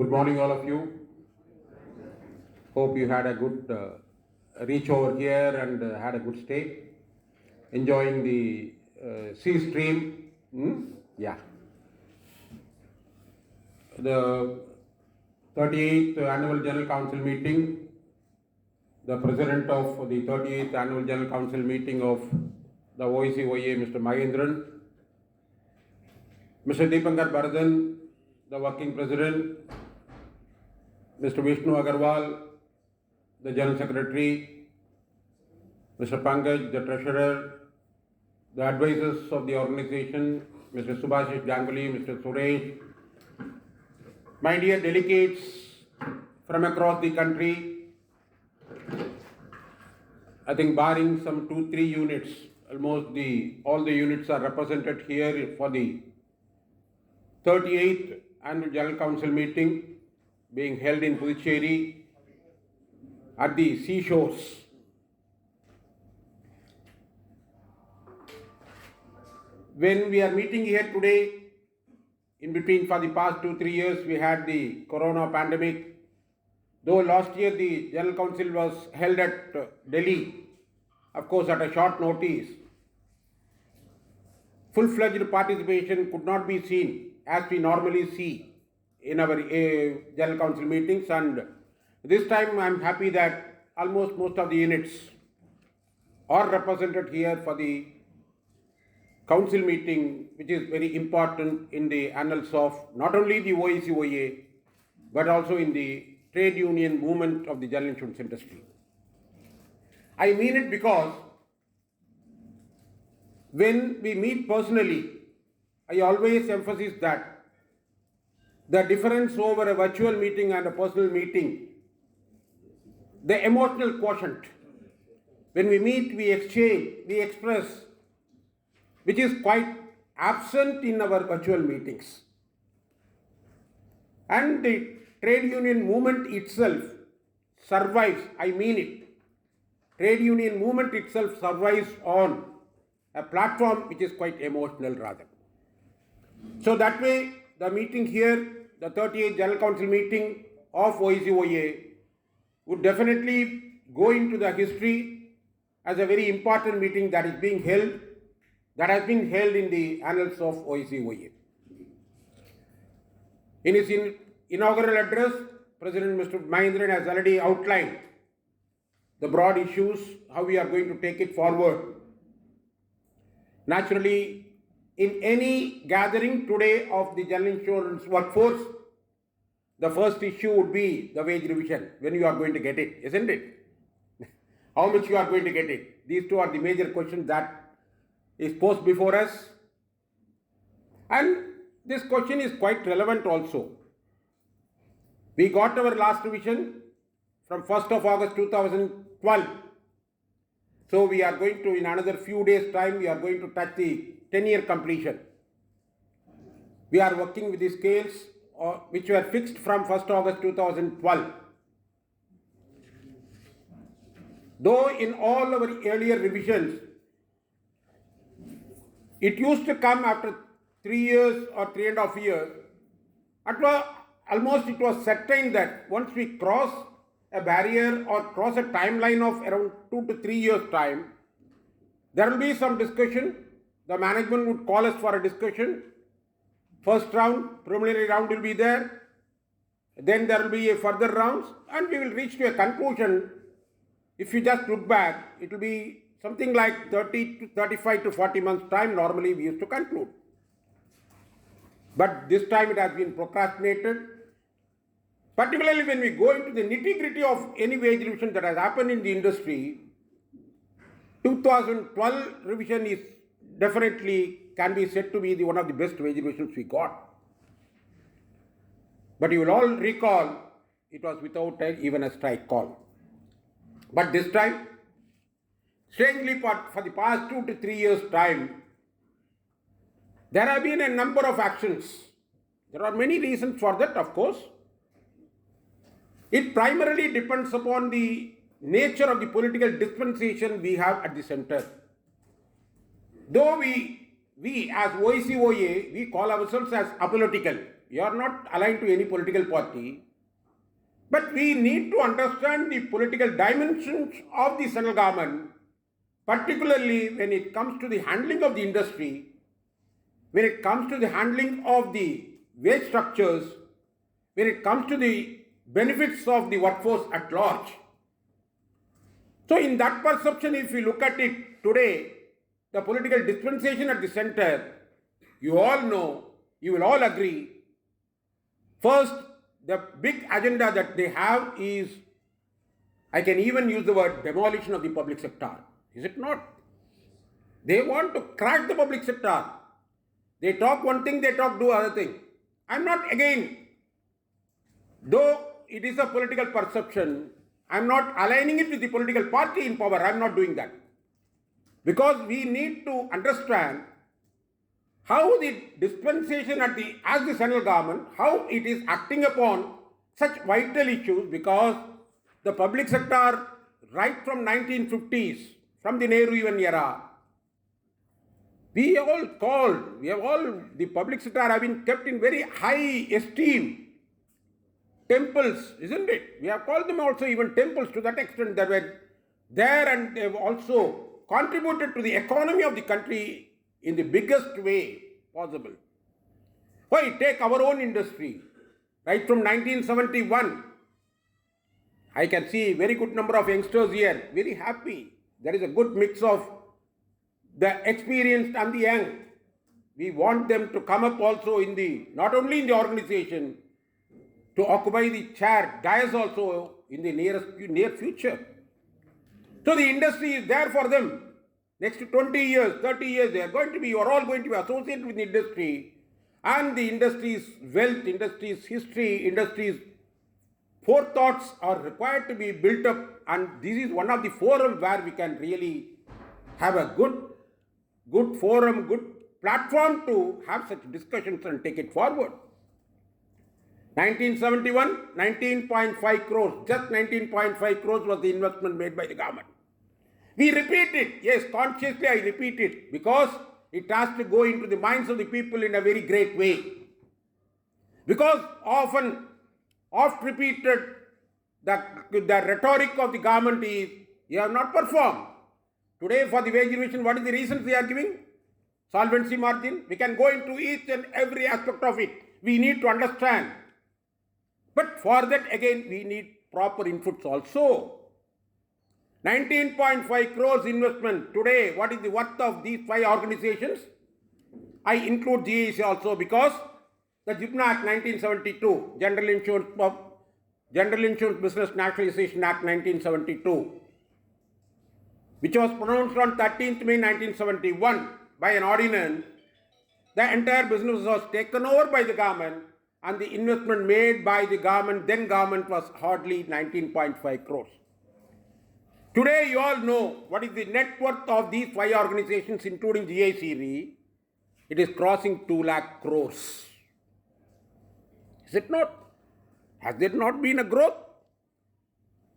Good morning, all of you. Hope you had a good reach over here and had a good stay. Enjoying the sea stream. Yeah. The 38th Annual General Council meeting. The President of the 38th Annual General Council meeting of the OICOA, Mr. Mahendran. Mr. Deepankar Baradan, the Working President. Mr. Vishnu Agarwal, the General Secretary, Mr. Pankaj, the Treasurer, the advisors of the organization, Mr. Subhashish Ganguly, Mr. Suresh, my dear delegates from across the country, I think barring some 2-3 units, almost all the units are represented here for the 38th Annual General Council meeting being held in Puducherry at the seashores. When we are meeting here today, in between for the past 2-3 years, we had the corona pandemic. Though last year the General Council was held at Delhi, of course at a short notice, full-fledged participation could not be seen as we normally see in our General Council meetings, and this time I am happy that almost most of the units are represented here for the council meeting, which is very important in the annals of not only the OICOA but also in the trade union movement of the general insurance industry. I mean it because when we meet personally, I always emphasize that the difference over a virtual meeting and a personal meeting, the emotional quotient. When we meet, we exchange, we express, which is quite absent in our virtual meetings. And the trade union movement itself survives, I mean it. Trade union movement itself survives on a platform which is quite emotional rather. So that way, the meeting here, the 38th General Council meeting of OICOA would definitely go into the history as a very important meeting that has been held in the annals of OICOA. In his inaugural address, President Mr. Mahendran has already outlined the broad issues, how we are going to take it forward. Naturally, in any gathering today of the general insurance workforce, the first issue would be the wage revision, when you are going to get it, isn't it? How much you are going to get it? These two are the major questions that is posed before us. And this question is quite relevant also. We got our last revision from 1st of August 2012. So we are going to, in another few days' time, we are going to touch the 10-year completion. We are working with the scales which were fixed from 1st August 2012. Though in all our earlier revisions, it used to come after 3 years or 3.5 years, almost it was certain that once we cross a barrier or cross a timeline of around 2 to 3 years' time, there will be some discussion. The management would call us for a discussion. First round, preliminary round will be there. Then there will be a further rounds and we will reach to a conclusion. If you just look back, it will be something like 30 to 35 to 40 months time normally we used to conclude. But this time it has been procrastinated. Particularly when we go into the nitty-gritty of any wage revision that has happened in the industry, 2012 revision is definitely can be said to be one of the best wage revisions we got. But you will all recall, it was without even a strike call. But this time, strangely for the past 2 to 3 years' time, there have been a number of actions. There are many reasons for that, of course. It primarily depends upon the nature of the political dispensation we have at the center. Though we as OICOA, we call ourselves as apolitical. You are not aligned to any political party. But we need to understand the political dimensions of the central government, particularly when it comes to the handling of the industry, when it comes to the handling of the wage structures, when it comes to the benefits of the workforce at large. So in that perception, if we look at it today, the political dispensation at the center, you all know, you will all agree, first, the big agenda that they have is, I can even use the word demolition of the public sector. Is it not? They want to crack the public sector. They talk one thing, they do other thing. I'm not again, though it is a political perception, I'm not aligning it with the political party in power. I'm not doing that. Because we need to understand how the dispensation as the central government, how it is acting upon such vital issues, because the public sector right from 1950s, from the Nehru even era, the public sector have been kept in very high esteem. Temples, isn't it? We have called them also even temples to that extent. They were there and they have also contributed to the economy of the country in the biggest way possible. Why? Take our own industry. Right from 1971, I can see very good number of youngsters here, very happy. There is a good mix of the experienced and the young. We want them to come up also not only in the organization, to occupy the chair, dais also in the near future. So the industry is there for them. Next 20 years, 30 years, you are all going to be associated with the industry, and the industry's wealth, industry's history, industry's forethoughts are required to be built up, and this is one of the forums where we can really have a good forum, good platform to have such discussions and take it forward. 1971, 19.5 crores, just 19.5 crores was the investment made by the government. We repeat it, yes, consciously I repeat it, because it has to go into the minds of the people in a very great way. Because often, oft repeated, the rhetoric of the government is, you have not performed. Today for the wage revision, what is the reasons they are giving? Solvency margin. We can go into each and every aspect of it. We need to understand. But for that again, we need proper inputs also. 19.5 crores investment. Today, what is the worth of these 5 organizations? I include GIC also, because the JIPNA Act 1972, General Insurance Business Nationalization Act 1972, which was pronounced on 13th May 1971 by an ordinance, the entire business was taken over by the government, and the investment made by the then government was hardly 19.5 crores. Today you all know what is the net worth of these 5 organizations, including GIC. It is crossing 2 lakh crores. Is it not? Has there not been a growth?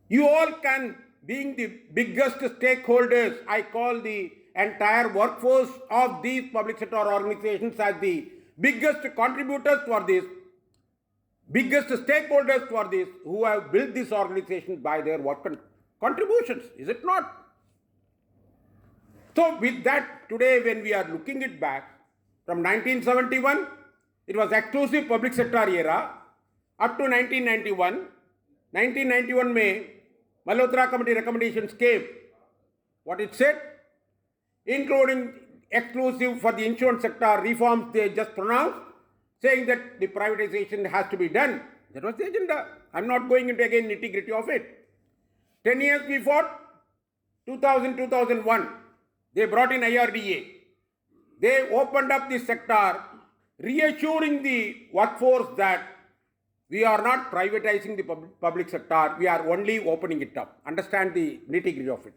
You all can, being the biggest stakeholders, I call the entire workforce of these public sector organizations as the biggest contributors for this, biggest stakeholders for this, who have built this organization by their work and contributions. Is it not? So with that, today when we are looking it back, from 1971, it was exclusive public sector era, up to 1991. 1991 May, Malhotra Committee recommendations came. What it said? Including exclusive for the insurance sector reforms they just pronounced, saying that the privatization has to be done. That was the agenda. I'm not going into again nitty-gritty of it. 10 years before, 2000-2001, they brought in IRDA. They opened up the sector, reassuring the workforce that we are not privatizing the public sector, we are only opening it up. Understand the nitty-gritty of it.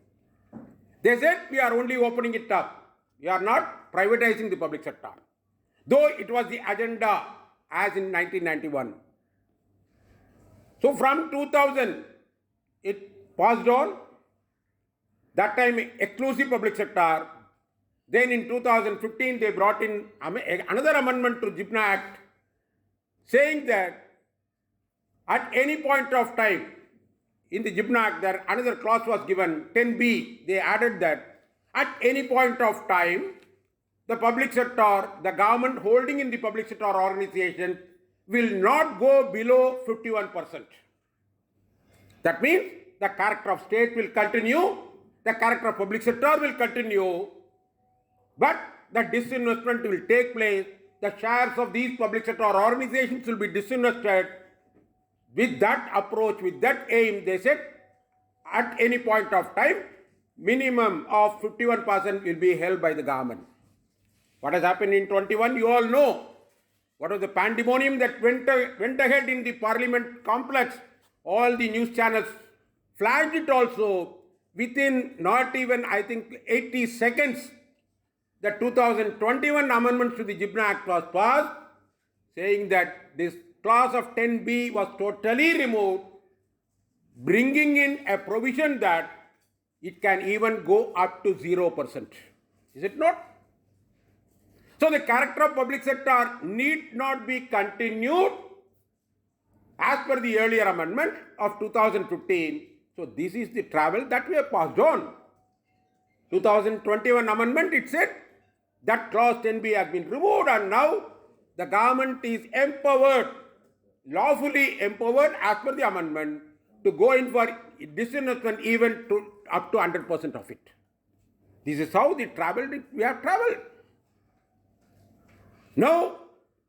They said we are only opening it up. We are not privatizing the public sector. Though it was the agenda as in 1991. So from 2000, it passed on. That time exclusive public sector. Then in 2015, they brought in another amendment to JIPNA Act, saying that at any point of time in the GIBN Act, there another clause was given, 10B, they added that at any point of time, the public sector, the government holding in the public sector organization will not go below 51%. That means the character of state will continue, the character of public sector will continue, but the disinvestment will take place, the shares of these public sector organizations will be disinvested. With that approach, with that aim, they said at any point of time, minimum of 51% will be held by the government. What has happened in 21, you all know. What was the pandemonium that went ahead in the parliament complex? All the news channels flagged it also. Within not even, I think, 80 seconds, the 2021 amendments to the GIBN Act was passed, saying that this clause of 10B was totally removed, bringing in a provision that it can even go up to 0%. Is it not? So the character of public sector need not be continued as per the earlier amendment of 2015. So this is the travel that we have passed on. 2021 amendment, it said that clause 10B has been removed, and now the government is empowered, lawfully empowered as per the amendment, to go in for disinvestment even to up to 100% of it. This is how we have traveled. Now,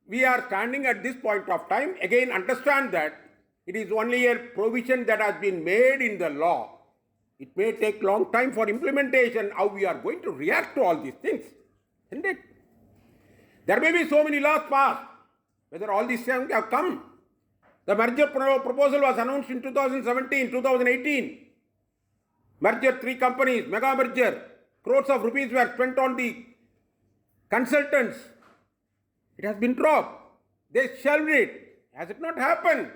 we are standing at this point of time. Again, understand that it is only a provision that has been made in the law. It may take long time for implementation, how we are going to react to all these things. Isn't it? There may be so many laws passed, whether all these things have come. The merger proposal was announced in 2017, 2018. Merger 3 companies, mega merger, crores of rupees were spent on the consultants. It has been dropped. They shelved it. Has it not happened?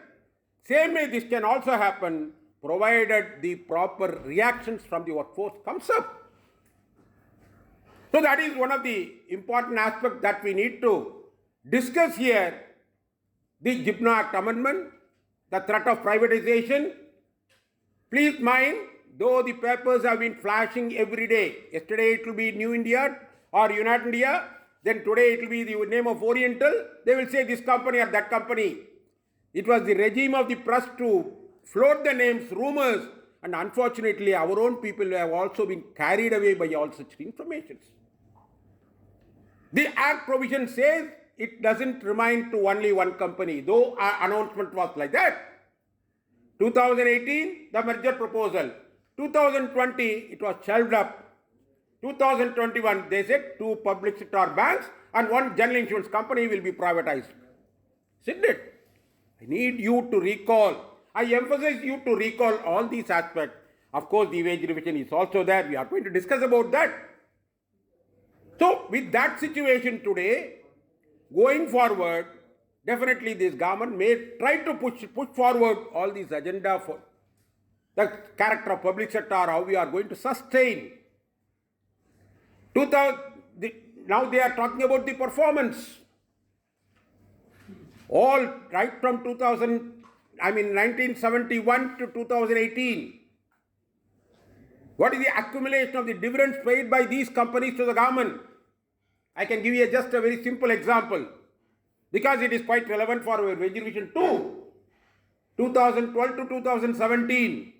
Same way this can also happen, provided the proper reactions from the workforce comes up. So that is one of the important aspects that we need to discuss here. The GIBN Act amendment, the threat of privatization. Please mind, though the papers have been flashing every day. Yesterday it will be New India or United India. Then today it will be the name of Oriental. They will say this company or that company. It was the regime of the press to float the names, rumors, and unfortunately our own people have also been carried away by all such informations. The Act provision says it doesn't remain to only one company, though our announcement was like that. 2018, the merger proposal. 2020, it was shelved up. 2021, they said 2 public sector banks and 1 general insurance company will be privatized. Isn't it? I need you to recall. I emphasize you to recall all these aspects. Of course, the wage revision is also there. We are going to discuss about that. So, with that situation today, going forward, definitely this government may try to push forward all these agenda for the character of public sector, how we are going to sustain. Now they are talking about the performance. All right from 1971 to 2018. What is the accumulation of the dividends paid by these companies to the government? I can give you just a very simple example, because it is quite relevant for our wage revision too. 2012 to 2017.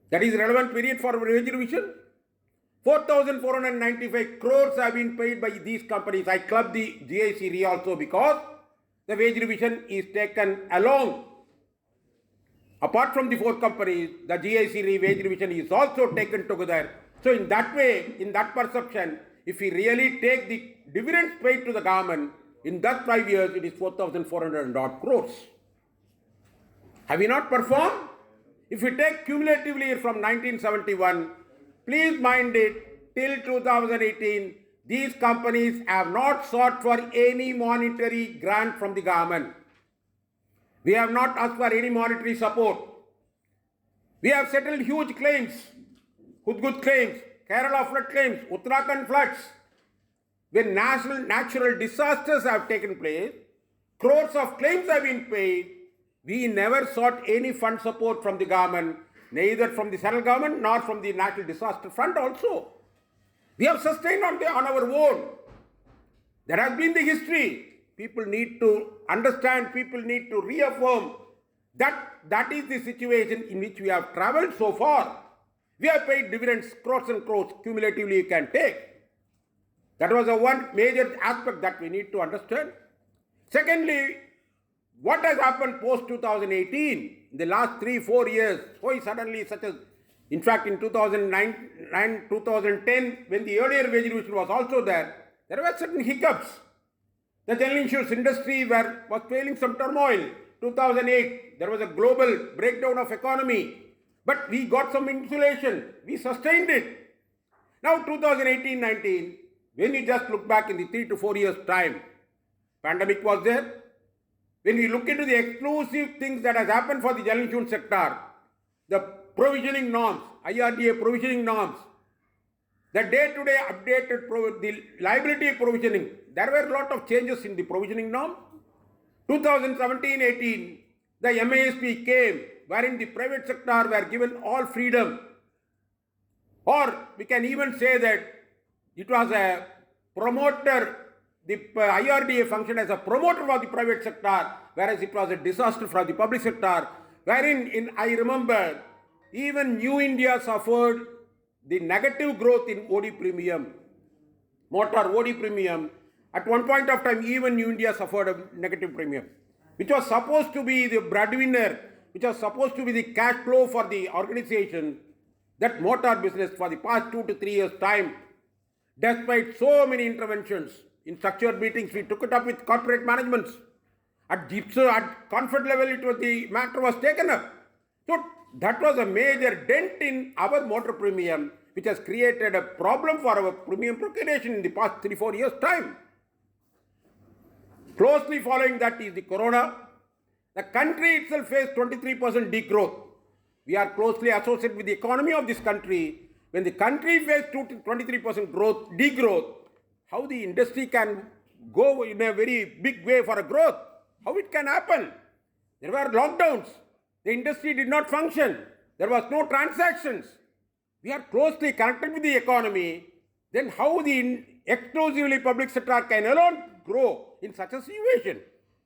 That is relevant period for our wage revision. 4,495 crores have been paid by these companies. I club the GIC re also because the wage revision is taken along. Apart from the 4 companies, the GIC re wage revision is also taken together. So in that way, in that perception, if we really take the dividends paid to the government, in that 5 years, it is 4,400 odd crores. Have we not performed? If we take cumulatively from 1971, please mind it, till 2018, these companies have not sought for any monetary grant from the government. We have not asked for any monetary support. We have settled huge claims, Hudhud claims, Kerala flood claims, Uttarakhand floods. When natural disasters have taken place, crores of claims have been paid. We never sought any fund support from the government, neither from the central government nor from the National Disaster Fund also. We have sustained on our own. That has been the history. People need to understand, people need to reaffirm that is the situation in which we have traveled so far. We have paid dividends, crores and crores, cumulatively you can take. That was one major aspect that we need to understand. Secondly, what has happened post 2018, in the last 3-4 years, why suddenly such as, in fact in 2009, 2010, when the earlier wage revision was also there were certain hiccups. The general insurance industry was facing some turmoil. 2008, there was a global breakdown of economy. But we got some insulation. We sustained it. Now 2018-19, when we just look back in the 3 to 4 years time, pandemic was there. When we look into the exclusive things that has happened for the general insurance sector, the provisioning norms, IRDA provisioning norms, the day-to-day updated the liability provisioning, there were a lot of changes in the provisioning norm. 2017-18, the MASP came, wherein the private sector were given all freedom. Or we can even say that it was a promoter, the IRDA functioned as a promoter for the private sector, whereas it was a disaster for the public sector, wherein I remember even New India suffered the negative growth in OD premium, motor OD premium. At one point of time, even New India suffered a negative premium, which was supposed to be the breadwinner, which was supposed to be the cash flow for the organization, that motor business for the past 2 to 3 years time. Despite so many interventions, in structured meetings, we took it up with corporate managements. At comfort level, the matter was taken up. So that was a major dent in our motor premium, which has created a problem for our premium procuration in the past 3-4 years' time. Closely following that is the corona. The country itself faced 23% degrowth. We are closely associated with the economy of this country. When the country faced 23% degrowth, how the industry can go in a very big way for a growth? How it can happen? There were lockdowns. The industry did not function. There was no transactions. We are closely connected with the economy. Then how the exclusively public sector can alone grow in such a situation?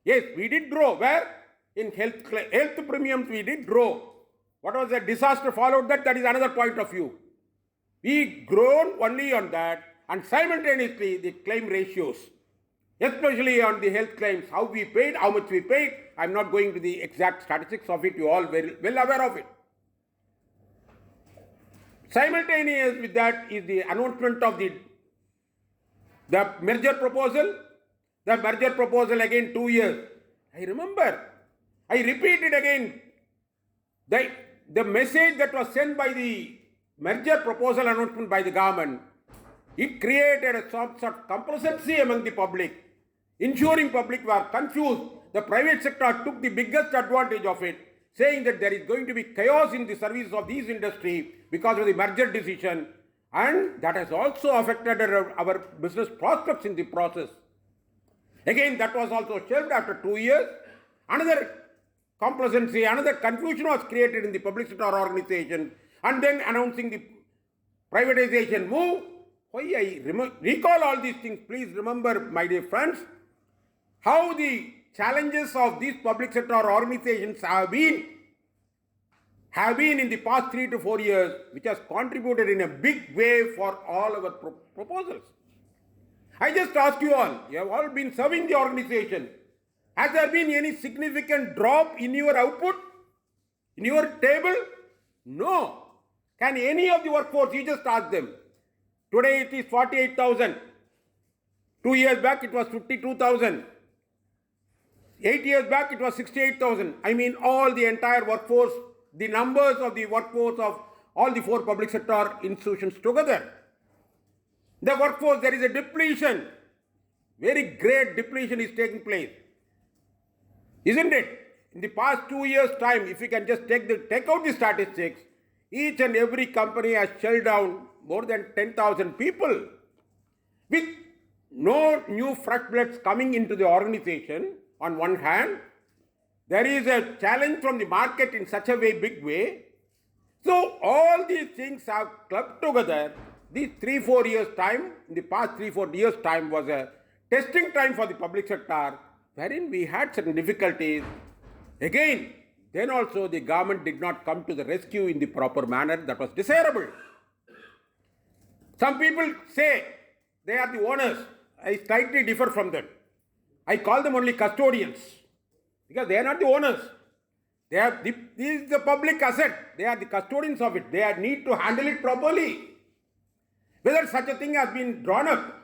Yes, we did grow. Where? In health premiums we did grow. What was the disaster followed that? That is another point of view. We grown only on that, and simultaneously the claim ratios, especially on the health claims, how we paid, how much we paid. I am not going to the exact statistics of it. You all very well aware of it. Simultaneous with that is the announcement of the merger proposal. The merger proposal again 2 years. I remember. I repeat it again. The message that was sent by the merger proposal announcement by the government, it created a sort of complacency among the public. Ensuring public were confused. The private sector took the biggest advantage of it, saying that there is going to be chaos in the service of these industry because of the merger decision, and that has also affected our business prospects in the process. Again, that was also shelved after 2 years. Another complacency, another confusion was created in the public sector organization, and then announcing the privatization move. Why I recall all these things, please remember, my dear friends, how the challenges of these public sector organizations have been in the past 3 to 4 years, which has contributed in a big way for all our proposals. I just ask you all, you have all been serving the organization. Has there been any significant drop in your output, in your table? No. Can any of the workforce, you just ask them. Today it is 48,000. 2 years back it was 52,000. 8 years back it was 68,000. I mean all the entire workforce, the numbers of the workforce of all the 4 public sector institutions together. The workforce, there is a depletion. Very great depletion is taking place. Isn't it? In the past 2 years' time, if we can just take out the statistics, each and every company has shelled down more than 10,000 people. With no new fresh bloods coming into the organization, on one hand. There is a challenge from the market in such a big way. So all these things have clubbed together. These 3-4 years time, in the past 3-4 years time was a testing time for the public sector, wherein we had certain difficulties. Again, then also the government did not come to the rescue in the proper manner that was desirable. Some people say they are the owners. I slightly differ from them. I call them only custodians because they are not the owners. This is the public asset. They are the custodians of it. They need to handle it properly. Whether such a thing has been drawn up.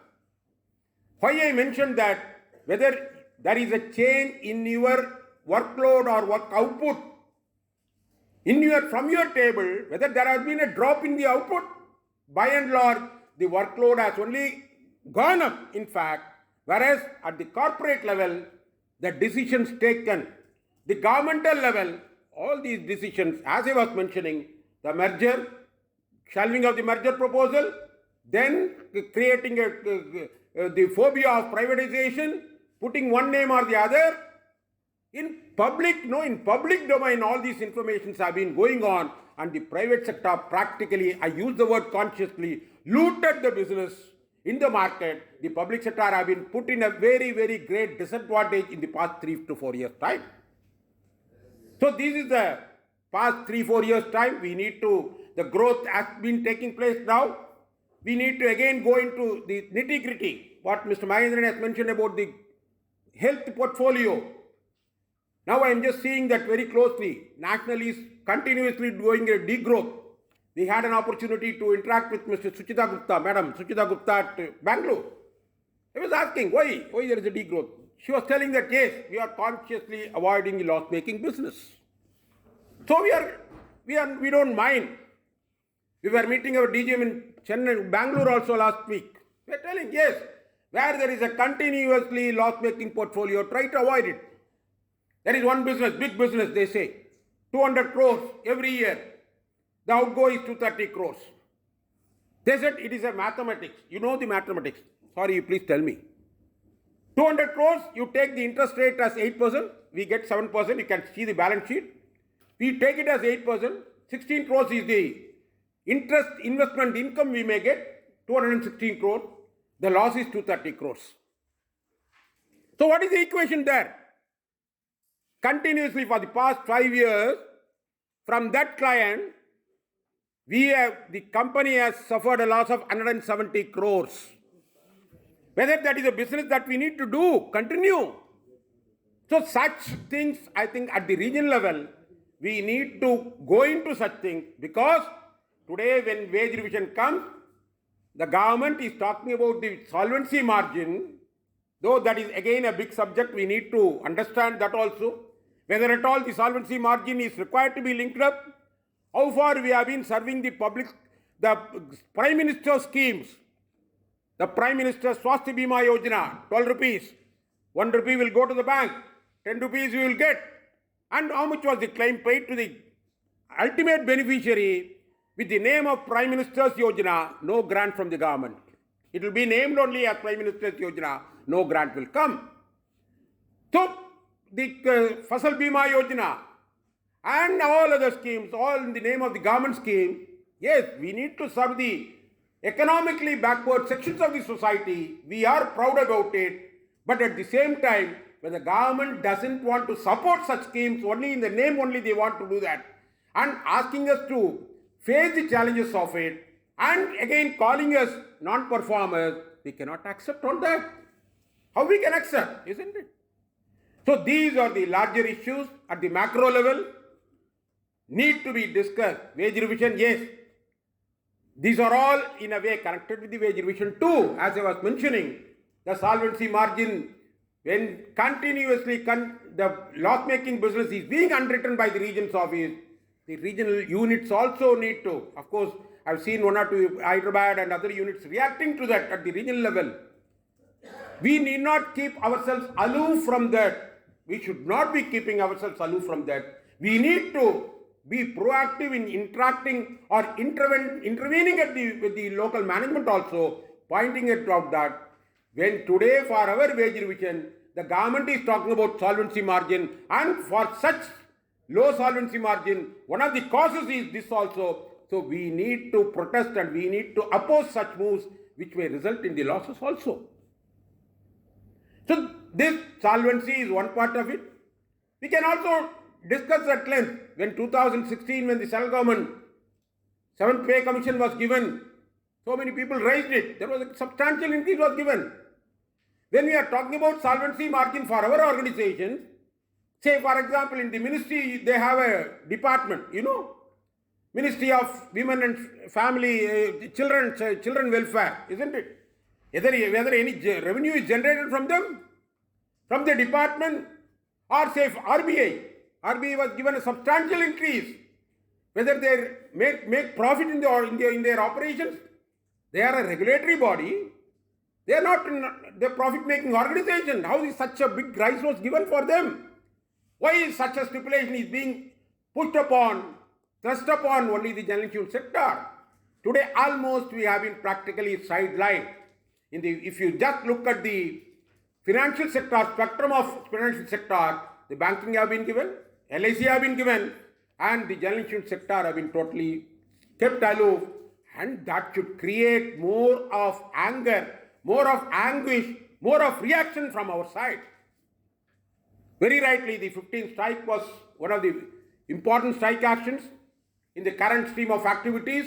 Why I mentioned that, whether there is a change in your workload or work output from your table, whether there has been a drop in the output, by and large, the workload has only gone up, in fact, whereas at the corporate level, the decisions taken, the governmental level, all these decisions, as I was mentioning, the merger, shelving of the merger proposal, then creating the phobia of privatization, putting one name or the other. In public domain, all these informations have been going on, and the private sector practically, I use the word consciously, looted the business in the market. The public sector have been put in a very, very great disadvantage in the past 3 to 4 years' time. So this is the past 3-4 years' time. The growth has been taking place now. We need to again go into the nitty-gritty, what Mr. Mahendran has mentioned about the health portfolio. Now I am just seeing that very closely. National is continuously doing a degrowth. We had an opportunity to interact with Mr. Suchita Gupta, Madam Suchita Gupta at Bangalore. I was asking why there is a degrowth. She was telling that yes, we are consciously avoiding the loss-making business. So we don't mind. We were meeting our DGM in Chennai, Bangalore also last week. We are telling yes, where there is a continuously loss-making portfolio, try to avoid it. There is one business, big business, they say, 200 crores every year. The outgo is 230 crores. They said it is a mathematics. You know the mathematics. Sorry, you please tell me. 200 crores, you take the interest rate as 8%, we get 7%, you can see the balance sheet. We take it as 8%, 16 crores is the interest investment income we may get, 216 crores. The loss is 230 crores. So what is the equation there? Continuously for the past 5 years, from that client, the company has suffered a loss of 170 crores. Whether that is a business that we need to do, continue. So such things, I think at the regional level, we need to go into such things, because today when wage revision comes, the government is talking about the solvency margin, though that is again a big subject, we need to understand that also. Whether at all the solvency margin is required to be linked up, how far we have been serving the public, the Prime Minister's schemes. The Prime Minister's Swasthya Bima Yojana, 12 rupees. 1 rupee will go to the bank, 10 rupees you will get. And how much was the claim paid to the ultimate beneficiary with the name of Prime Minister's Yojana? No grant from the government. It will be named only as Prime Minister's Yojana, no grant will come. So, the Fasal Bima Yojana and all other schemes, all in the name of the government scheme, yes, we need to serve the economically backward sections of the society. We are proud about it, but at the same time, when the government doesn't want to support such schemes, only in the name only they want to do that, and asking us to face the challenges of it, and again calling us non-performers, we cannot accept all that. How we can accept, isn't it? So these are the larger issues at the macro level, need to be discussed. Wage revision, yes. These are all in a way connected with the wage revision too. As I was mentioning, the solvency margin, when continuously the loss-making business is being underwritten by the region's office, the regional units also need to, of course, I've seen 1 or 2 Hyderabad and other units reacting to that at the regional level. We need not keep ourselves aloof from that. We should not be keeping ourselves aloof from that. We need to be proactive in interacting or intervening with the local management also, pointing it out that when today for our wage revision, the government is talking about solvency margin, and for such low solvency margin, one of the causes is this also. So we need to protest and we need to oppose such moves which may result in the losses also. So this solvency is one part of it. We can also discuss at length when 2016, when the central government 7th pay commission was given, so many people raised it. There was a substantial increase was given. When we are talking about solvency margin for our organizations, say for example in the ministry they have a department, Ministry of Women and Family, Children Welfare, isn't it? Whether any revenue is generated from them, from the department, or say RBI. RBI was given a substantial increase. Whether they make profit in their operations, they are a regulatory body. They are not the profit-making organization. How is such a big rise was given for them? Why is such a stipulation is being thrust upon only the general insurance sector? Today, almost we have been practically sidelined. If you just look at the financial sector, spectrum of financial sector, the banking have been given, LIC have been given, and the general insurance sector have been totally kept aloof, and that should create more of anger, more of anguish, more of reaction from our side. Very rightly, the 15th strike was one of the important strike actions in the current stream of activities.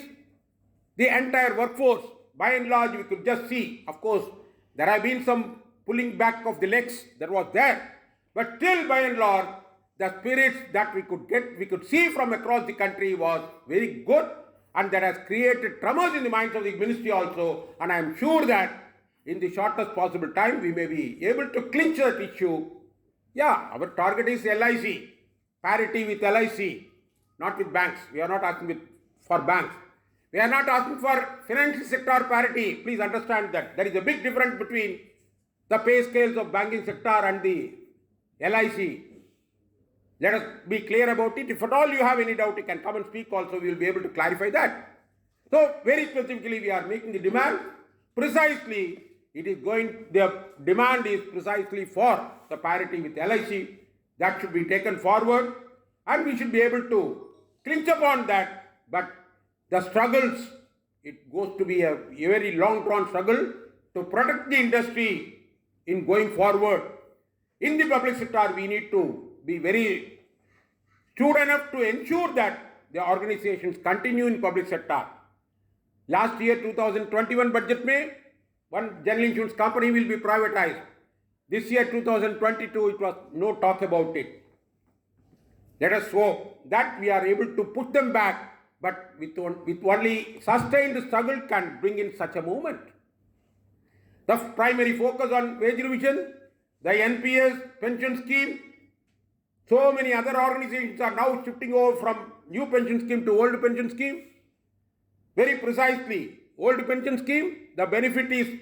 The entire workforce, by and large, we could just see, of course, there have been some pulling back of the legs that was there, but still, by and large, the spirits that we could see from across the country was very good, and that has created tremors in the minds of the ministry also, and I am sure that in the shortest possible time, we may be able to clinch that issue. Yeah, our target is LIC, parity with LIC, not with banks. We are not asking for banks. We are not asking for financial sector parity. Please understand that there is a big difference between the pay scales of banking sector and the LIC. Let us be clear about it. If at all you have any doubt, you can come and speak also. We will be able to clarify that. So, very specifically, we are making the demand precisely. The demand is precisely for the parity with LIC. That should be taken forward, and we should be able to clinch upon that. But the struggles, it goes to be a very long-drawn struggle to protect the industry in going forward. In the public sector, we need to be very shrewd enough to ensure that the organizations continue in public sector. Last year, 2021 budget May, one general insurance company will be privatized. This year, 2022, it was no talk about it. Let us hope that we are able to put them back, but with only sustained struggle can bring in such a movement. The primary focus on wage revision, the NPS pension scheme, so many other organizations are now shifting over from new pension scheme to old pension scheme. Very precisely, old pension scheme, the benefit is,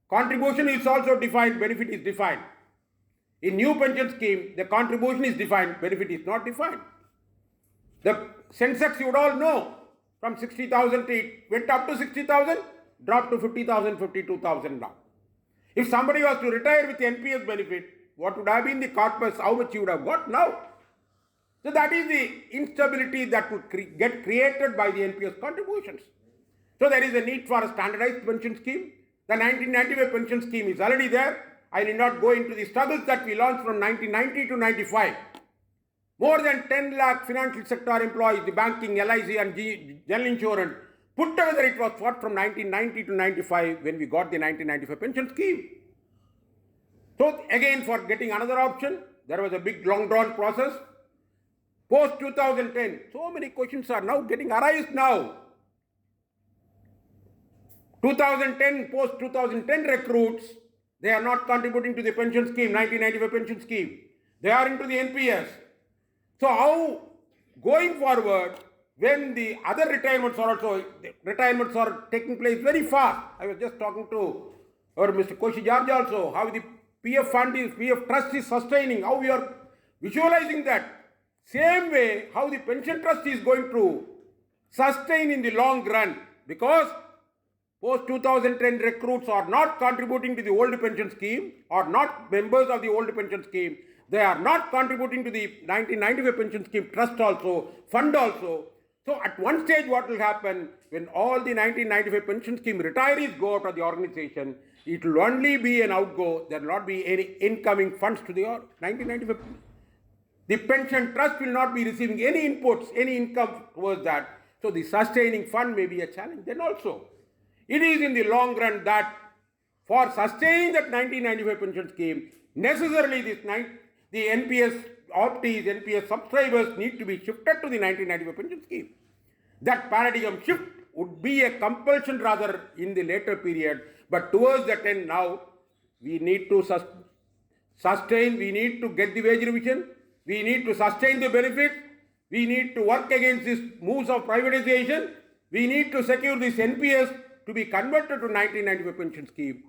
contribution is also defined, benefit is defined. In new pension scheme, the contribution is defined, benefit is not defined. The Sensex, you would all know, from 60,000 it went up to 60,000, dropped to 50,000, 52,000 now. If somebody was to retire with NPS benefit, what would have been the corpus, how much you would have got now? So that is the instability that would get created by the NPS contributions. So there is a need for a standardized pension scheme. The 1995 pension scheme is already there. I need not go into the struggles that we launched from 1990 to 95. More than 10 lakh financial sector employees, the banking, LIC and general insurance, put together it was fought from 1990 to 95 when we got the 1995 pension scheme. So again, for getting another option, there was a big long drawn process. Post 2010, so many questions are now getting arised now. 2010, post 2010 recruits, they are not contributing to the pension scheme, 1995 pension scheme. They are into the NPS. So how going forward, when the other retirements are taking place very fast. I was just talking to Mr. Koshi George also, how the PF trust is sustaining, how we are visualizing that. Same way, how the pension trust is going to sustain in the long run, because post 2010 recruits are not contributing to the old pension scheme, are not members of the old pension scheme. They are not contributing to the 1995 pension scheme trust also, fund also. So at one stage what will happen when all the 1995 pension scheme retirees go out of the organization, it will only be an outgo, there will not be any incoming funds to the 1995. The pension trust will not be receiving any inputs, any income towards that. So the sustaining fund may be a challenge. Then also, it is in the long run that for sustaining that 1995 pension scheme, necessarily the NPS optees, NPS subscribers need to be shifted to the 1995 pension scheme. That paradigm shift would be a compulsion rather in the later period, but towards that end now, we need to sustain, we need to get the wage revision, we need to sustain the benefit, we need to work against these moves of privatization, we need to secure this NPS to be converted to 1995 pension scheme.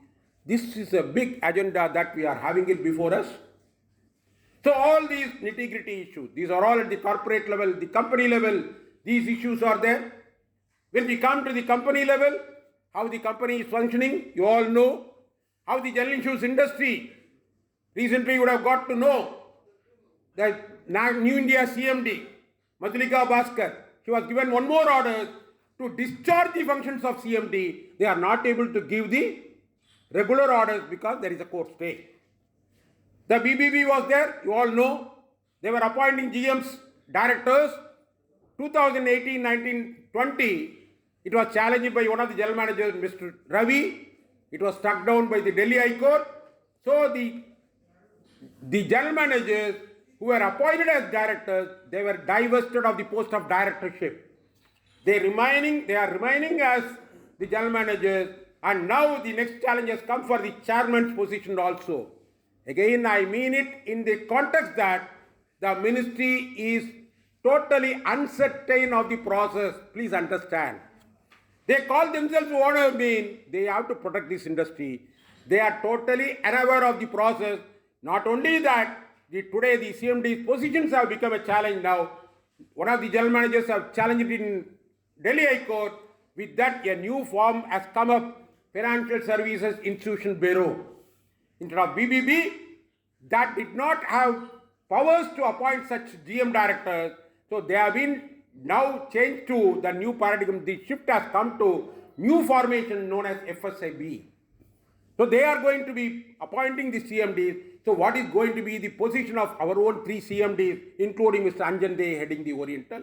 This is a big agenda that we are having it before us. So all these nitty-gritty issues, these are all at the corporate level, the company level, these issues are there. When we come to the company level, how the company is functioning, you all know. How the general insurance industry, recently you would have got to know that New India CMD, Madhulika Bhaskar, she was given one more order to discharge the functions of CMD. They are not able to give the regular orders because there is a court stay. The BBB was there, you all know. They were appointing GM's directors. 2018, 19, 20, it was challenged by one of the general managers, Mr. Ravi. It was struck down by the Delhi High Court. So the general managers who were appointed as directors, they were divested of the post of directorship. They are remaining as the general managers, and now the next challenge has come for the chairman's position also. Again, I mean it in the context that the ministry is totally uncertain of the process. Please understand. They call themselves what I mean. They have to protect this industry. They are totally unaware of the process. Not only that, today the CMD's positions have become a challenge now. One of the general managers have challenged it in Delhi High Court. With that, a new form has come up, Financial Services Institution Bureau. Instead of BBB, that did not have powers to appoint such GM directors. So they have been now changed to the new paradigm. The shift has come to new formation known as FSIB. So they are going to be appointing the CMDs. So what is going to be the position of our own 3 CMDs, including Mr. Anjan Dey heading the Oriental?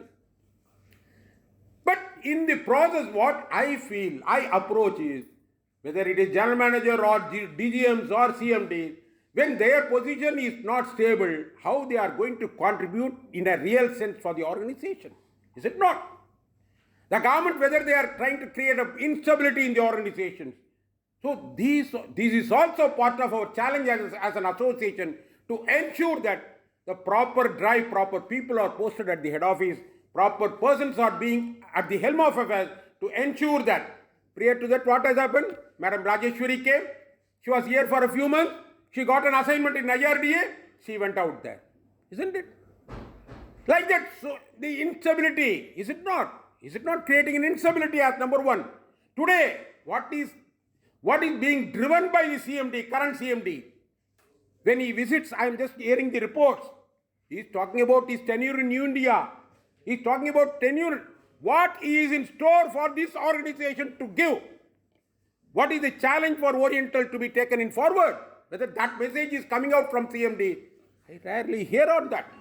But in the process, what I feel, I approach is, whether it is general manager or DGMs or CMDs, when their position is not stable, how they are going to contribute in a real sense for the organization? Is it not? The government, whether they are trying to create an instability in the organizations. So this is also part of our challenge as an association to ensure that the proper drive, proper people are posted at the head office, proper persons are being at the helm of affairs to ensure that. Prior to that, what has happened? Madam Rajeshwari came. She was here for a few months. She got an assignment in IRDA. She went out there. Isn't it? Like that. So the instability, is it not? Is it not creating an instability as number one? Today, what is being driven by the CMD, current CMD? When he visits, I am just hearing the reports. He is talking about his tenure in New India. He is talking about tenure. What is in store for this organization to give? What is the challenge for Oriental to be taken in forward? Whether that message is coming out from CMD, I rarely hear on that.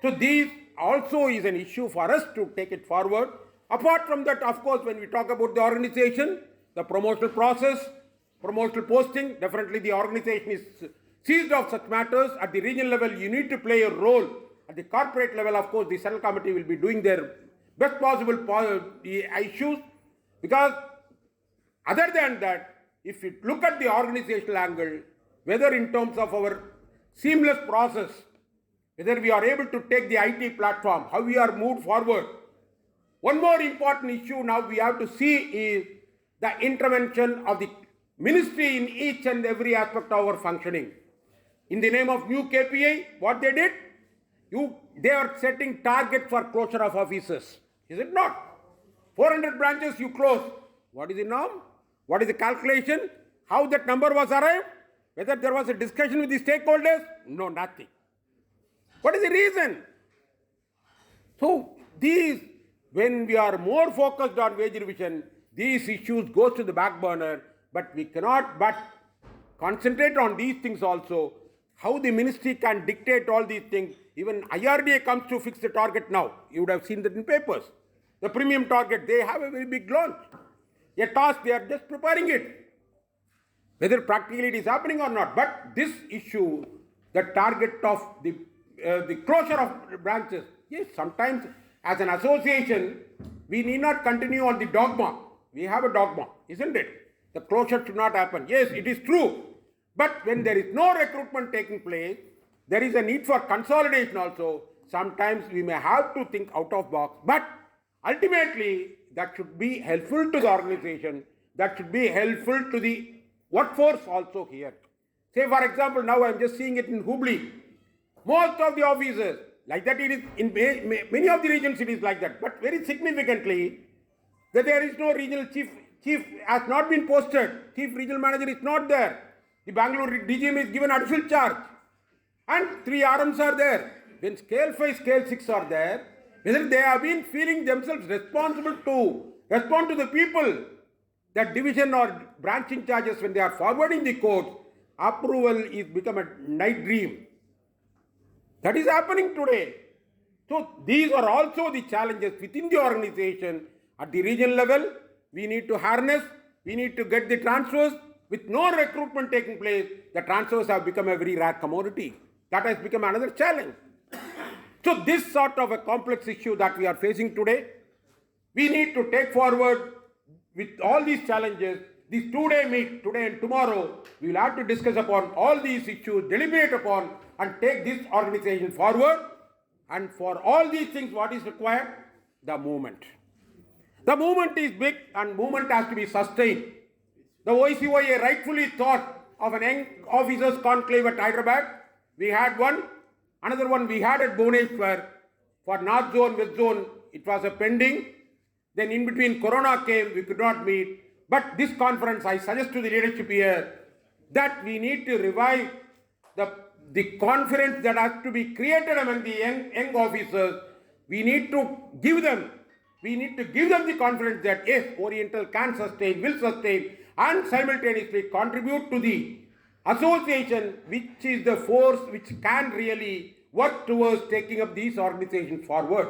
So this also is an issue for us to take it forward. Apart from that, of course, when we talk about the organization, the promotional process, promotional posting, definitely the organization is seized of such matters. At the regional level, you need to play a role. At the corporate level, of course, the central committee will be doing their best possible issues, because other than that, if you look at the organizational angle, whether in terms of our seamless process, whether we are able to take the IT platform, how we are moved forward. One more important issue now we have to see is the intervention of the ministry in each and every aspect of our functioning. In the name of new KPI, what they did? They are setting targets for closure of offices. Is it not? 400 branches you close. What is the norm? What is the calculation? How that number was arrived? Whether there was a discussion with the stakeholders? No, nothing. What is the reason? So these, when we are more focused on wage revision, these issues go to the back burner, but we cannot but concentrate on these things also. How the ministry can dictate all these things. Even IRDA comes to fix the target now. You would have seen that in papers. The premium target, they have a very big launch. A task, they are just preparing it. Whether practically it is happening or not. But this issue, the target of the closure of branches, yes, sometimes as an association, we need not continue on the dogma. We have a dogma, isn't it? The closure should not happen. Yes, it is true. But when there is no recruitment taking place, there is a need for consolidation also. Sometimes we may have to think out of box. But ultimately, that should be helpful to the organization. That should be helpful to the workforce also here. Say for example, now I am just seeing it in Hubli. Most of the officers, like that it is in many of the regional cities like that. But very significantly, that there is no regional chief has not been posted. Chief regional manager is not there. The Bangalore DGM is given additional charge. And 3 RMs are there. When scale 5, scale 6 are there, whether they have been feeling themselves responsible to respond to the people, that division or branching charges when they are forwarding the codes, approval is become a night dream. That is happening today. So these are also the challenges within the organization. At the regional level, we need to harness, we need to get the transfers. With no recruitment taking place, the transfers have become a very rare commodity. That has become another challenge. So this sort of a complex issue that we are facing today, we need to take forward with all these challenges. This 2-day meet, today and tomorrow, we will have to discuss upon all these issues, deliberate upon and take this organization forward. And for all these things, what is required? The movement. The movement is big and movement has to be sustained. The OICOA rightfully thought of an young officers conclave at Hyderabad. We had one. Another one we had at Bhubaneswar. For North Zone, West Zone, it was a pending. Then in between Corona came, we could not meet. But this conference, I suggest to the leadership here that we need to revive the confidence that has to be created among the young officers. We need to give them the confidence that yes, Oriental can sustain, will sustain, and simultaneously contribute to the association, which is the force which can really work towards taking up these organizations forward.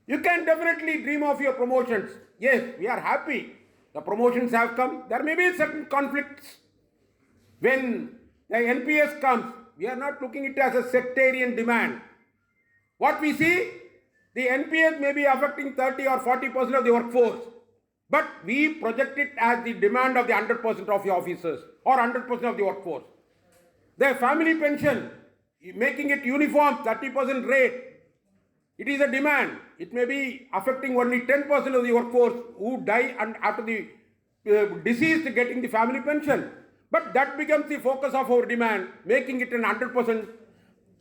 You can definitely dream of your promotions. Yes, we are happy. The promotions have come. There may be certain conflicts. When the NPS comes, we are not looking at it as a sectarian demand. What we see, the NPS may be affecting 30 or 40% of the workforce. But we project it as the demand of the 100% of the officers or 100% of the workforce. The family pension, making it uniform, 30% rate, it is a demand. It may be affecting only 10% of the workforce who die and after the deceased getting the family pension. But that becomes the focus of our demand, making it an 100%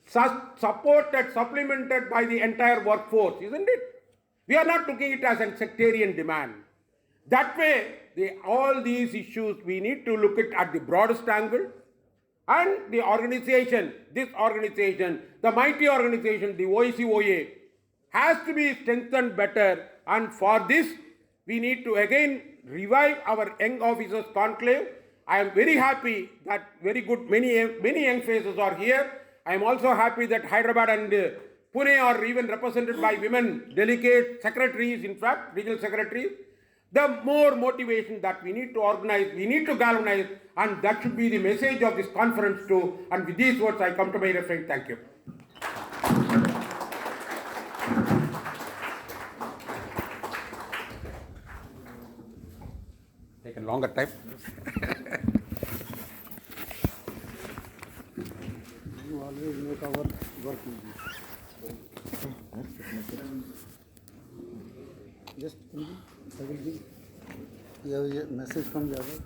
supported, supplemented by the entire workforce, isn't it? We are not looking at it as a sectarian demand. That way, all these issues, we need to look at the broadest angle. And the organization, this organization, the mighty organization, the OICOA, has to be strengthened better. And for this, we need to again revive our young officers conclave. I am very happy that many young faces are here. I am also happy that Hyderabad and Pune are even represented by women delegates, secretaries, in fact, regional secretaries. The more motivation that we need to organize, we need to galvanize, and that should be the message of this conference too. And with these words, I come to my reference. Thank you. Taken longer time. You always make our work easy. Just I will give you a message from the other.